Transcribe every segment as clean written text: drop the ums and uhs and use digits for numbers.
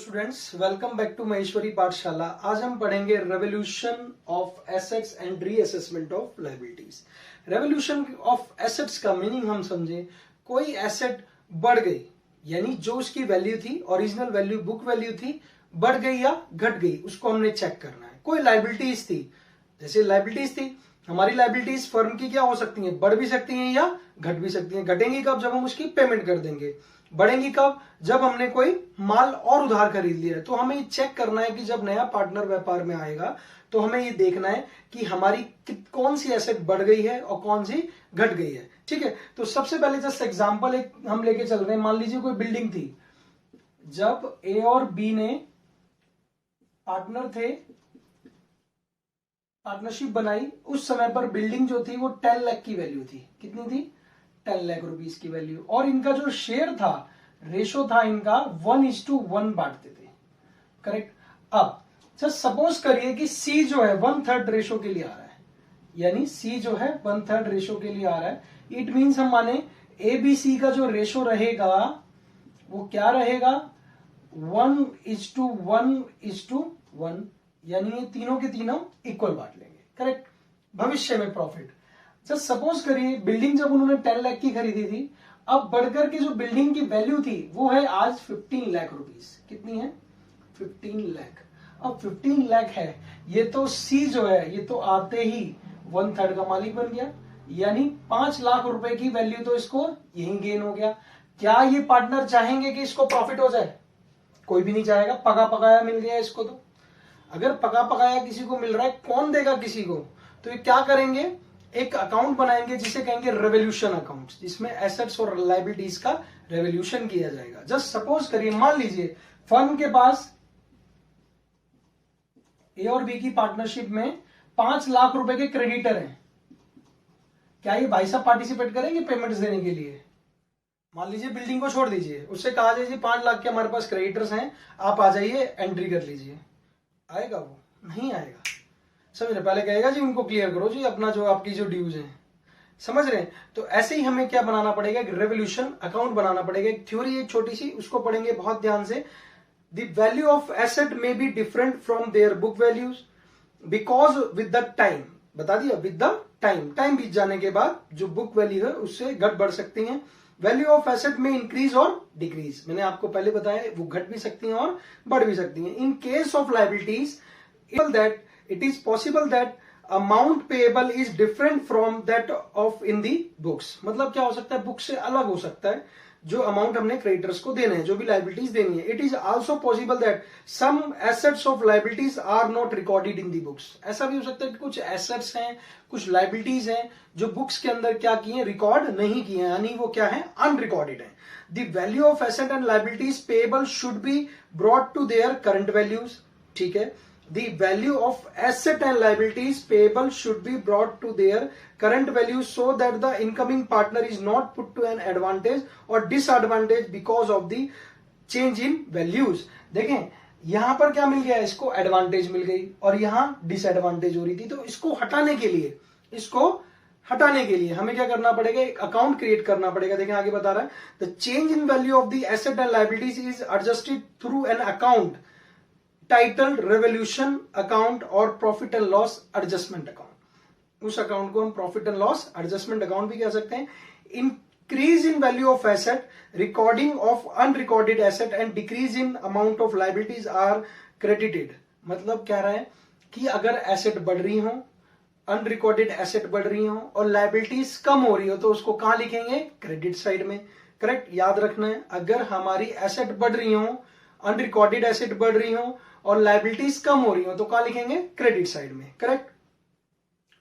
Students, welcome back to Maheshwari Pathshala. आज हम पढ़ेंगे revaluation of assets and reassessment of liabilities. Revaluation of assets का meaning हम समझे, कोई एसेट बढ़ गई यानी जो उसकी वैल्यू थी, ओरिजिनल वैल्यू बुक वैल्यू थी, बढ़ गई या घट गई, उसको हमने चेक करना है। कोई लायबिलिटीज थी, जैसे लायबिलिटीज थी, हमारी लायबिलिटीज फर्म की क्या हो सकती हैं, बढ़ भी सकती हैं या घट भी सकती हैं। घटेंगी कब? जब हम उसकी पेमेंट कर देंगे। बढ़ेंगी कब? जब हमने कोई माल और उधार खरीद लिया है। तो हमें ये चेक करना है कि जब नया पार्टनर व्यापार में आएगा तो हमें ये देखना है कि हमारी कौन सी एसेट बढ़ गई है और कौन सी घट गई है। ठीक है, तो सबसे पहले जस्ट एग्जांपल एक हम लेके चल रहे हैं। मान लीजिए कोई बिल्डिंग थी, जब ए और बी ने पार्टनर थे, पार्टनरशिप बनाई, उस समय पर बिल्डिंग जो थी वो 10 लाख की वैल्यू थी। कितनी थी? 10 लाख रुपीस की वैल्यू। और इनका जो शेयर था, रेशो था इनका 1:1 बांटते थे। करेक्ट। अब जस्ट सपोज करिए कि सी जो है 1/3 रेशो के लिए आ रहा है, यानी सी जो है 1/3 रेशो के लिए आ रहा है। इट मीन्स हम माने ए बी सी का जो रेशो रहेगा वो क्या रहेगा? 1:1:1, यानी ये तीनों के तीनों इक्वल बांट लेंगे। करेक्ट। भविष्य में प्रॉफिट, जस्ट सपोज करिए बिल्डिंग जब उन्होंने 10 लाख की खरीदी थी, अब बढ़कर के जो बिल्डिंग की वैल्यू थी वो है आज 15 लाख रुपीस। कितनी है? 15 लाख। अब 15 लाख है, ये तो सी जो है ये तो आते ही 1/3 का मालिक बन गया, यानी 5 लाख रुपए की वैल्यू तो इसको यही गेन हो गया। क्या ये पार्टनर चाहेंगे कि इसको प्रॉफिट हो जाए? कोई भी नहीं चाहेगा। पका पकाया मिल गया इसको। तो अगर पका पकाया किसी को मिल रहा है, कौन देगा किसी को? तो ये क्या करेंगे, एक अकाउंट बनाएंगे जिसे कहेंगे रेवोल्यूशन अकाउंट, जिसमें एसेट्स और लायबिलिटीज का रेवोल्यूशन किया जाएगा। जस्ट सपोज करिए, मान लीजिए फर्म के पास ए और बी की पार्टनरशिप में 5 लाख रुपए के क्रेडिटर हैं। क्या ये भाई साहब पार्टिसिपेट करेंगे पेमेंट्स देने के लिए? मान लीजिए बिल्डिंग को छोड़ दीजिए, उससे कहा जाए जी 5 लाख के हमारे पास क्रेडिटर्स हैं, आप आ जाइए एंट्री कर लीजिए। आएगा? वो नहीं आएगा। समझ रहे? पहले कहेगा जी उनको क्लियर करो जी अपना जो आपकी जो ड्यूज है। समझ रहे हैं? तो ऐसे ही हमें क्या बनाना पड़ेगा, एक रेवोल्यूशन अकाउंट बनाना पड़ेगा। एक थ्योरी है छोटी सी, उसको पढ़ेंगे बहुत ध्यान से। The value of asset may be different from their book values because with the time, बता दिया, विद द टाइम बीत जाने के बाद जो बुक वैल्यू है उससे घट बढ़ सकती है। वैल्यू ऑफ एसेट में इंक्रीज और डिक्रीज, मैंने आपको पहले बताया, वो घट भी सकती हैं और बढ़ भी सकती हैं। In case of liabilities that it is possible that amount payable is different from that of in the books। मतलब क्या हो सकता है, बुक से अलग हो सकता है जो अमाउंट हमने क्रेडिटर्स को देने हैं, जो भी लायबिलिटीज देनी है। It is also possible that some assets of liabilities are not recorded in the books. ऐसा भी हो सकता है कि कुछ एसेट्स हैं, कुछ लायबिलिटीज हैं जो बुक्स के अंदर क्या किए, रिकॉर्ड नहीं किए हैं, यानी वो क्या है, अनरिकॉर्डेड है। The value of asset and liabilities payable should be brought to their current values. ठीक है, the value of asset and liabilities payable should be brought to their current values so that the incoming partner is not put to an advantage or disadvantage because of the change in values। देखें यहां पर क्या मिल गया, इसको advantage मिल गई और यहां disadvantage हो रही थी। तो इसको हटाने के लिए, हमें क्या करना पड़ेगा, एक अकाउंट क्रिएट करना पड़ेगा। देखें आगे बता रहा है, the change in value of the asset and liabilities is adjusted through an account titled revolution account और profit and loss adjustment account. उस अकाउंट को हम profit and loss adjustment account भी कह सकते हैं। Increase in value of asset, recording of unrecorded asset and decrease in amount of liabilities are credited. मतलब कह रहा है कि अगर एसेट बढ़ रही हो, अनरिकॉर्डेड एसेट बढ़ रही हो और लायबिलिटीज कम हो रही हो, तो उसको कहां लिखेंगे, क्रेडिट साइड में। करेक्ट, याद रखना है, अगर हमारी एसेट बढ़ रही हो, अनरिकॉर्डेड एसेट बढ़ रही हो और लायबिलिटीज कम हो रही हो, तो कहां लिखेंगे, क्रेडिट साइड में। Correct.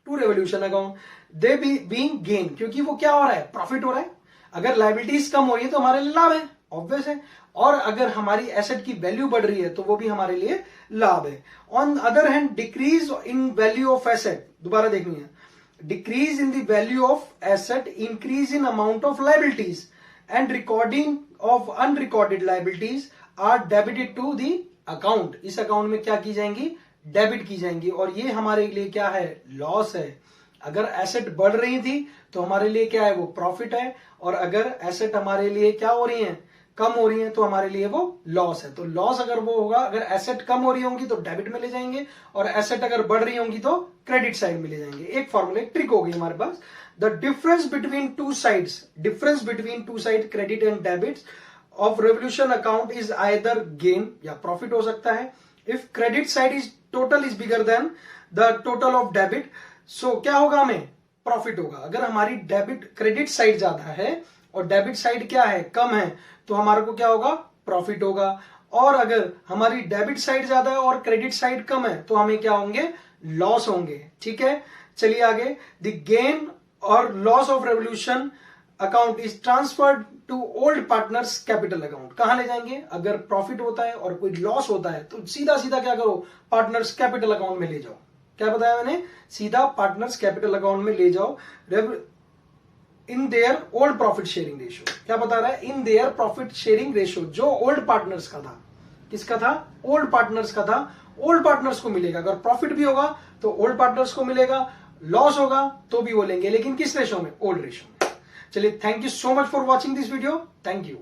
To revolution account they being gain, क्योंकि वो क्या हो रहा है, प्रॉफिट हो रहा है। अगर लायबिलिटीज कम हो रही है तो हमारे लिए लाभ है, ऑब्वियस है। और अगर हमारी एसेट की वैल्यू बढ़ रही है तो वो भी हमारे लिए लाभ है। On other hand decrease in value of asset, दोबारा देखनी है, decrease in the value of asset, increase in amount of liabilities and recording of unrecorded liabilities are debited to the account. इस अकाउंट में क्या की जाएंगी, डेबिट की जाएंगी, और ये हमारे लिए क्या है, लॉस है। अगर एसेट बढ़ रही थी तो हमारे लिए क्या है, वो प्रॉफिट है, और अगर एसेट हमारे लिए क्या हो रही है, कम हो रही है तो हमारे लिए वो लॉस है। तो लॉस अगर वो होगा, अगर एसेट कम हो रही होंगी तो डेबिट में ले जाएंगे, और एसेट अगर बढ़ रही होंगी तो क्रेडिट साइड में ले जाएंगे। एक फॉर्मूला, एक ट्रिक हो गई हमारे पास। The difference between two side credit and debit of revolution account is either gain या प्रॉफिट हो सकता है। If credit side is total is bigger than the total of debit, so क्या होगा, हमें प्रॉफिट होगा। अगर हमारी डेबिट क्रेडिट साइड ज्यादा है और डेबिट साइड क्या है, कम है, तो हमारे को क्या होगा, प्रॉफिट होगा। और अगर हमारी डेबिट साइड ज्यादा है और क्रेडिट साइड कम है तो हमें क्या होंगे, लॉस होंगे। ठीक है, चलिए आगे। द गेन और loss of revolution account is transferred to old partners capital account. कहां ले जाएंगे, अगर प्रॉफिट होता है और कोई लॉस होता है तो सीधा सीधा क्या करो, पार्टनर्स कैपिटल अकाउंट में ले जाओ। क्या बताया मैंने, सीधा पार्टनर्स कैपिटल अकाउंट में ले जाओ। In their old profit sharing ratio, क्या बता रहा है, in their profit sharing ratio, जो ओल्ड पार्टनर्स का था, किसका था, ओल्ड पार्टनर्स का था, ओल्ड पार्टनर्स को मिलेगा। अगर प्रॉफिट भी होगा तो ओल्ड पार्टनर्स को मिलेगा, लॉस होगा तो भी वो लेंगे, लेकिन किस रेशियो में, ओल्ड रेशियो में। चलिए, thank you so much for watching this video, thank you.